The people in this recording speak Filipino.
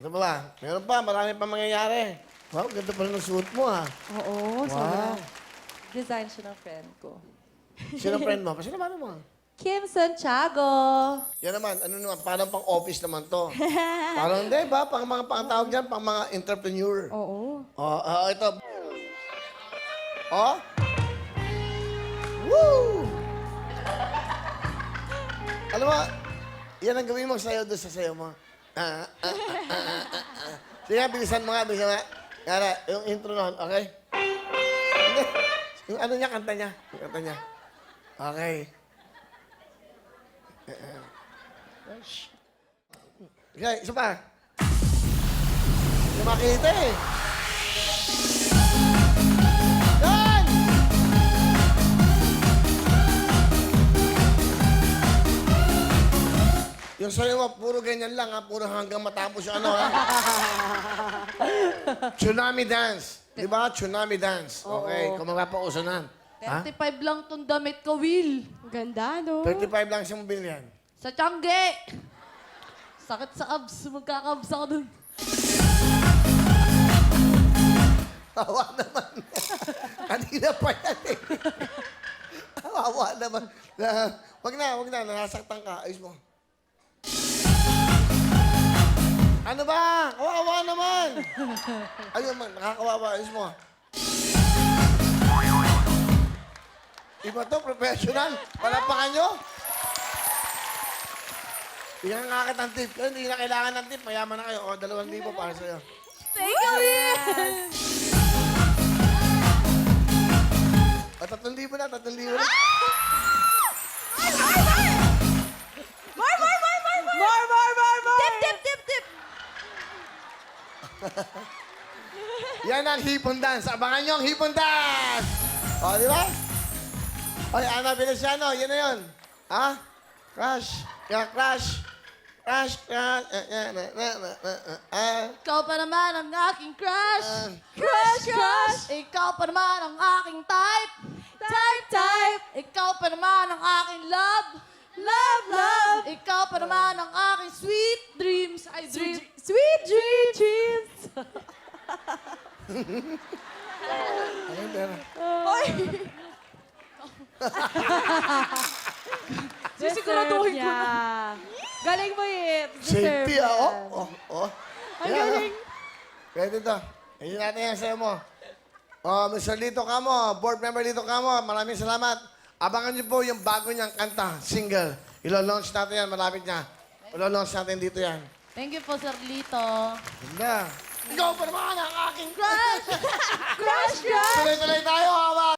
Ito pa ba? Meron pa, marami pa mangyayari. Wow, ganda pala ng suot mo, ha? Oo, Wow. sobra. Design siya ng friend ko. Sino friend mo? Sino ba mo? Kim Santiago. Yan naman, ano naman, parang pang office naman to. Parang hindi ba? Pang mga pang-tawag dyan, pang mga entrepreneur. Oo. Ito. Oh. Woo! Alam mo, yan ang gawin mo sa'yo doon sa sayo mo. Sige, bilisan mo nga, bilisan mo nga. Kaya, yung intro noon, okay? Hindi. Yung ano niya, kanta niya. Yung kanta niya. Okay. Okay, isa pa. Hindi makita eh. Yan! Yung sa'yo mo, puro ganyan lang ha. Puro hanggang matapos yung ano ha. Tsunami dance. Di ba? Tsunami dance. Okay, kung mapapauso na. Ha? 35 lang tong damit ko, Will. Ganda, no? 35 lang siyang bili yan. Sa Tiangge. Sakit sa abs. Magkakabs ako dun. Awa naman. Kanina pa yan eh. Awa naman. Wag na. Nasaktan ka. Ayos mo. Ano ba? Kawawa naman. Ayun man, nakakawawa. Ayos mo. Iba to, professional. Palapakan nyo. Bigyan nga kita ng tip. Hindi na kailangan ng tip. Mayaman na kayo. O, 2,000 para sa'yo. Thank you, Will. O, 3,000 na, 3,000 na. Tip. Yan ang hipon dance. Abangan nyo ang hipon dance. O, di ba? Oy, Ana Feliciano, yun na yun. Ha? Crush. Yeah, crush. Crush. Ikaw pa naman ang aking crush. Crush. Ikaw pa naman ang aking type. Type. Ikaw pa naman ang aking love. Love. Ikaw pa naman ang aking sweet dreams. Ay, dreams. Sweet dreams! Ayun, pero. Sisiguraduhin ko na. Galing mo eh. Safety, Deserve ah. yan. Ang galing. Kaya dito. Ayun natin yan sa'yo mo. Mr. Lito Camo, board member Lito Camo, maraming salamat. Abangan niyo po yung bago niyang kanta, single. Ilo-launch natin yan, malapit niya. Ilo-launch natin dito yan. Thank you po, Sir Lito. Ganda. Ikaw pa naman ang aking crush! Crush. Tuloy-tuloy tayo, hawa.